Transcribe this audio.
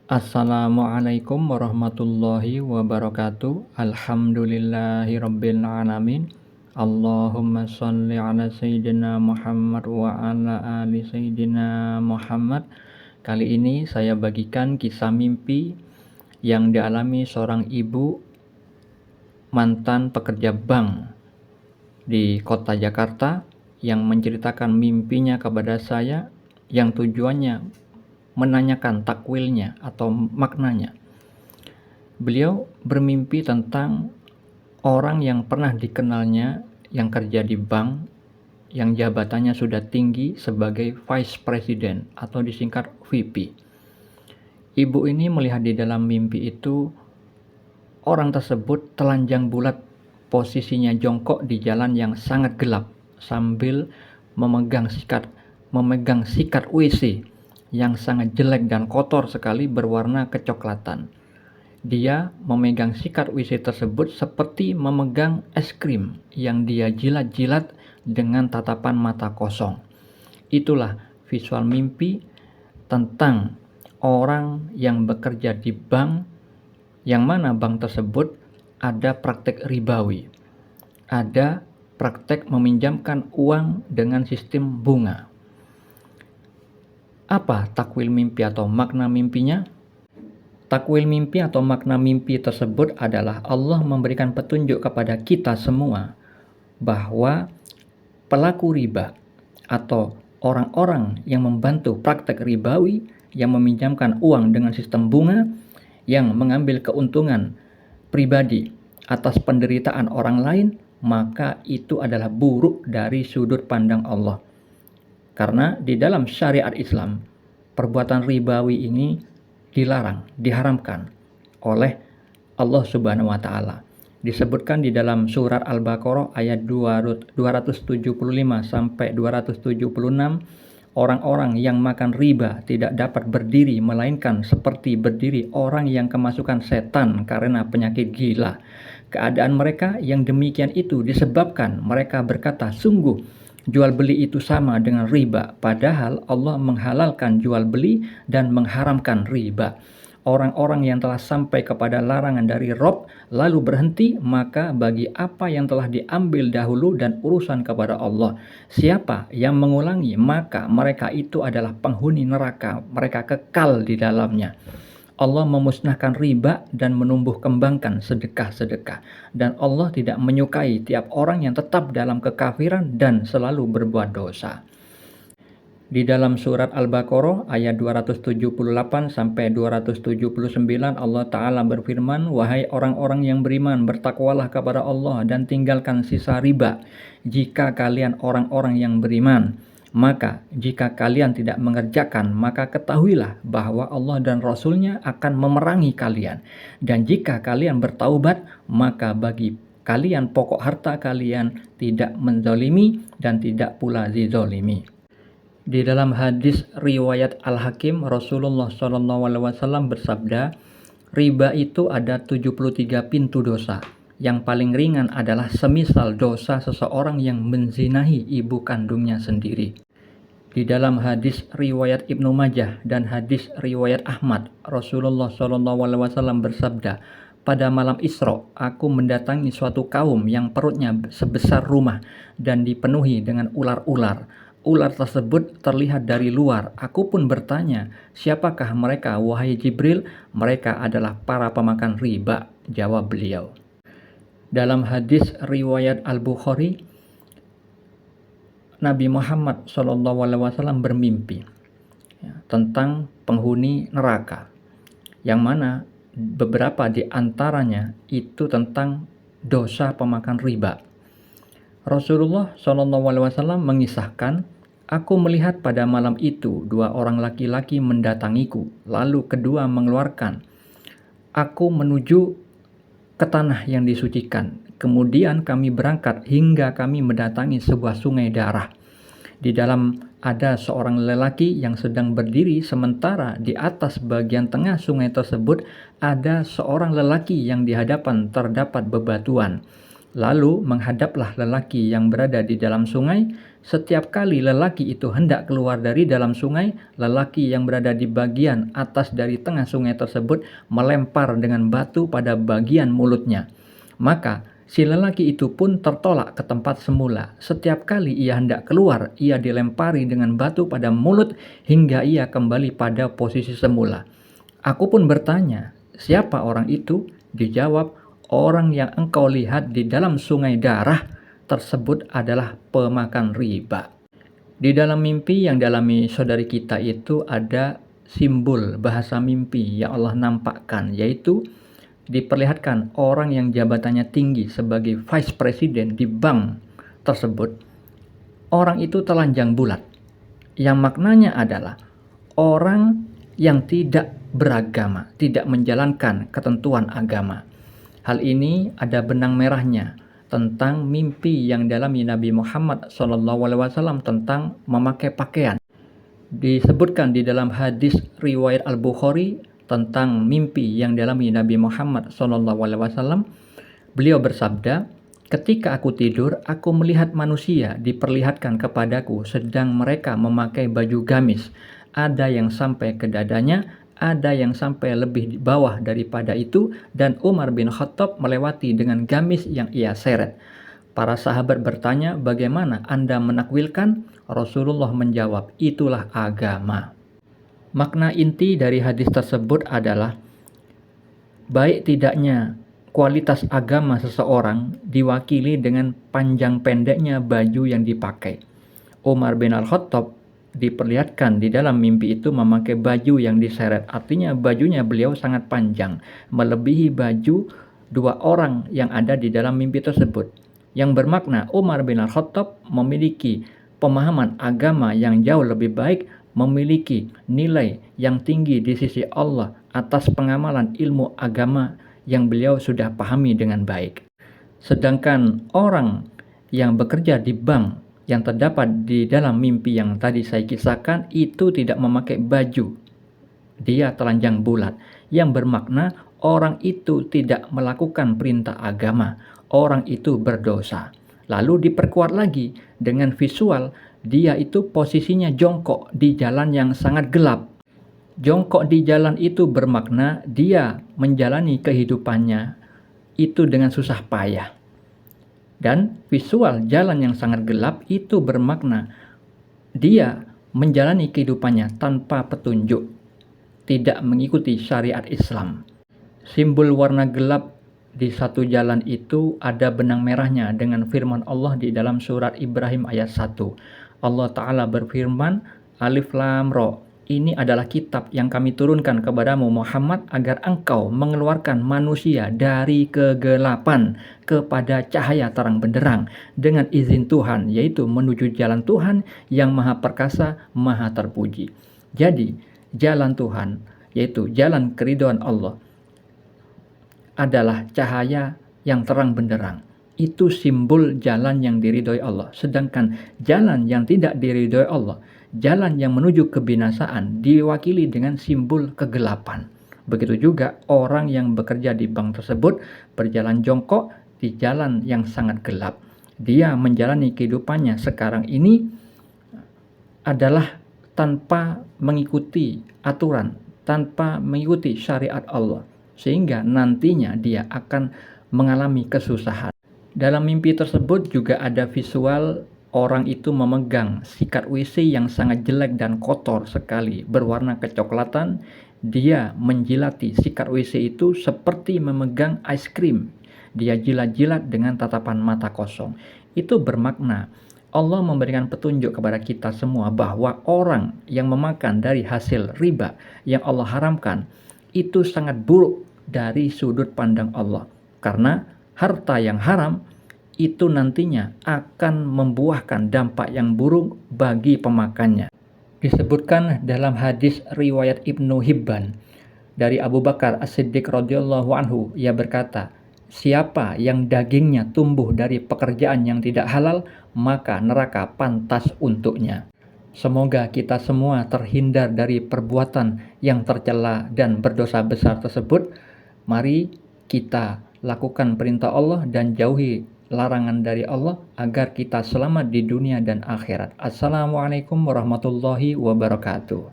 Assalamualaikum warahmatullahi wabarakatuh. Alhamdulillahirabbil alamin. Allahumma shalli ala sayyidina Muhammad wa ala ali sayyidina Muhammad. Kali ini saya bagikan kisah mimpi yang dialami seorang ibu mantan pekerja bank di kota Jakarta yang menceritakan mimpinya kepada saya yang tujuannya menanyakan takwilnya atau maknanya. Beliau bermimpi tentang orang yang pernah dikenalnya yang kerja di bank, yang jabatannya sudah tinggi sebagai Vice President atau disingkat VP. Ibu ini melihat di dalam mimpi itu orang tersebut telanjang bulat, posisinya jongkok di jalan yang sangat gelap sambil memegang sikat WC yang sangat jelek dan kotor sekali berwarna kecoklatan. Dia memegang sikat WC tersebut seperti memegang es krim yang dia jilat-jilat dengan tatapan mata kosong. Itulah visual mimpi tentang orang yang bekerja di bank, yang mana bank tersebut ada praktek ribawi, ada praktek meminjamkan uang dengan sistem bunga. Apa takwil mimpi atau makna mimpinya? Takwil mimpi atau makna mimpi tersebut adalah Allah memberikan petunjuk kepada kita semua bahwa pelaku riba atau orang-orang yang membantu praktek ribawi, yang meminjamkan uang dengan sistem bunga, yang mengambil keuntungan pribadi atas penderitaan orang lain, maka itu adalah buruk dari sudut pandang Allah. Karena di dalam syariat Islam, perbuatan ribawi ini dilarang, diharamkan oleh Allah Subhanahu wa Ta'ala. Disebutkan di dalam surat Al-Baqarah ayat 275 sampai 276, orang-orang yang makan riba tidak dapat berdiri melainkan seperti berdiri orang yang kemasukan setan karena penyakit gila. Keadaan mereka yang demikian itu disebabkan mereka berkata, sungguh jual beli itu sama dengan riba, padahal Allah menghalalkan jual beli dan mengharamkan riba. Orang-orang yang telah sampai kepada larangan dari Rob lalu berhenti, maka bagi apa yang telah diambil dahulu dan urusan kepada Allah. Siapa yang mengulangi, maka mereka itu adalah penghuni neraka, mereka kekal di dalamnya. Allah memusnahkan riba dan menumbuh kembangkan sedekah-sedekah. Dan Allah tidak menyukai tiap orang yang tetap dalam kekafiran dan selalu berbuat dosa. Di dalam surat Al-Baqarah ayat 278 sampai 279 Allah Ta'ala berfirman, wahai orang-orang yang beriman, bertakwalah kepada Allah dan tinggalkan sisa riba jika kalian orang-orang yang beriman. Maka jika kalian tidak mengerjakan, maka ketahuilah bahwa Allah dan Rasul-Nya akan memerangi kalian. Dan jika kalian bertaubat, maka bagi kalian pokok harta kalian tidak menzalimi dan tidak pula dizalimi. Di dalam hadis riwayat Al-Hakim, Rasulullah SAW bersabda, riba itu ada 73 pintu dosa. Yang paling ringan adalah semisal dosa seseorang yang menzinahi ibu kandungnya sendiri. Di dalam hadis riwayat Ibnu Majah dan hadis riwayat Ahmad, Rasulullah SAW bersabda, pada malam Isra, aku mendatangi suatu kaum yang perutnya sebesar rumah dan dipenuhi dengan ular-ular. Ular tersebut terlihat dari luar. Aku pun bertanya, siapakah mereka, wahai Jibril? Mereka adalah para pemakan riba, jawab beliau. Dalam hadis riwayat Al-Bukhari, Nabi Muhammad SAW bermimpi tentang penghuni neraka, yang mana beberapa di antaranya itu tentang dosa pemakan riba. Rasulullah SAW mengisahkan, aku melihat pada malam itu dua orang laki-laki mendatangiku, lalu kedua mengeluarkan, aku menuju ke tanah yang disucikan. Kemudian kami berangkat hingga kami mendatangi sebuah sungai darah. Di dalam ada seorang lelaki yang sedang berdiri, sementara di atas bagian tengah sungai tersebut ada seorang lelaki yang di hadapan terdapat bebatuan. Lalu menghadaplah lelaki yang berada di dalam sungai Setiap kali lelaki itu hendak keluar dari dalam sungai, lelaki yang berada di bagian atas dari tengah sungai tersebut melempar dengan batu pada bagian mulutnya. Maka si lelaki itu pun tertolak ke tempat semula. Setiap kali ia hendak keluar, ia dilempari dengan batu pada mulut hingga ia kembali pada posisi semula. Aku pun bertanya, siapa orang itu? Dijawab, orang yang engkau lihat di dalam sungai darah tersebut adalah pemakan riba. Di dalam mimpi yang dialami saudari kita itu ada simbol bahasa mimpi yang Allah nampakkan, yaitu diperlihatkan orang yang jabatannya tinggi sebagai vice president di bank tersebut. Orang itu telanjang bulat, yang maknanya adalah orang yang tidak beragama, tidak menjalankan ketentuan agama. Hal ini ada benang merahnya tentang mimpi yang dialami Nabi Muhammad SAW tentang memakai pakaian. Disebutkan di dalam hadis riwayat Al-Bukhari tentang mimpi yang dialami Nabi Muhammad SAW. Beliau bersabda, ketika aku tidur, aku melihat manusia diperlihatkan kepadaku sedang mereka memakai baju gamis. Ada yang sampai ke dadanya, ada yang sampai lebih di bawah daripada itu, dan Umar bin Khattab melewati dengan gamis yang ia seret. Para sahabat bertanya, bagaimana Anda menakwilkan? Rasulullah menjawab, itulah agama. Makna inti dari hadis tersebut adalah baik tidaknya kualitas agama seseorang diwakili dengan panjang pendeknya baju yang dipakai. Umar bin Al-Khattab diperlihatkan di dalam mimpi itu memakai baju yang diseret. Artinya bajunya beliau sangat panjang, melebihi baju dua orang yang ada di dalam mimpi tersebut. Yang bermakna Umar bin Al-Khattab memiliki pemahaman agama yang jauh lebih baik, memiliki nilai yang tinggi di sisi Allah atas pengamalan ilmu agama yang beliau sudah pahami dengan baik. Sedangkan orang yang bekerja di bank yang terdapat di dalam mimpi yang tadi saya kisahkan itu tidak memakai baju. Dia telanjang bulat, yang bermakna orang itu tidak melakukan perintah agama, orang itu berdosa. Lalu diperkuat lagi dengan visual, dia itu posisinya jongkok di jalan yang sangat gelap. Jongkok di jalan itu bermakna dia menjalani kehidupannya itu dengan susah payah. Dan visual jalan yang sangat gelap itu bermakna dia menjalani kehidupannya tanpa petunjuk, tidak mengikuti syariat Islam. Simbol warna gelap di satu jalan itu ada benang merahnya dengan firman Allah di dalam surat Ibrahim ayat 1. Allah Ta'ala berfirman, Alif Lam Ra, ini adalah kitab yang kami turunkan kepadamu Muhammad agar engkau mengeluarkan manusia dari kegelapan kepada cahaya terang benderang dengan izin Tuhan, yaitu menuju jalan Tuhan yang maha perkasa, maha terpuji. Jadi jalan Tuhan, yaitu jalan keridhaan Allah, adalah cahaya yang terang benderang. Itu simbol jalan yang diridhoi Allah. Sedangkan jalan yang tidak diridhoi Allah, jalan yang menuju kebinasaan, diwakili dengan simbol kegelapan. Begitu juga orang yang bekerja di bank tersebut berjalan jongkok di jalan yang sangat gelap. Dia menjalani kehidupannya sekarang ini adalah tanpa mengikuti aturan, tanpa mengikuti syariat Allah, sehingga nantinya dia akan mengalami kesusahan. Dalam mimpi tersebut juga ada visual orang itu memegang sikat WC yang sangat jelek dan kotor sekali, berwarna kecoklatan. Dia menjilati sikat WC itu seperti memegang es krim. Dia jilat-jilat dengan tatapan mata kosong. Itu bermakna Allah memberikan petunjuk kepada kita semua bahwa orang yang memakan dari hasil riba yang Allah haramkan itu sangat buruk dari sudut pandang Allah. Karena harta yang haram itu nantinya akan membuahkan dampak yang buruk bagi pemakannya. Disebutkan dalam hadis riwayat Ibnu Hibban dari Abu Bakar As-Siddiq radhiyallahu anhu, ia berkata, siapa yang dagingnya tumbuh dari pekerjaan yang tidak halal, maka neraka pantas untuknya. Semoga kita semua terhindar dari perbuatan yang tercela dan berdosa besar tersebut. Mari kita lakukan perintah Allah dan jauhi larangan dari Allah agar kita selamat di dunia dan akhirat. Assalamualaikum warahmatullahi wabarakatuh.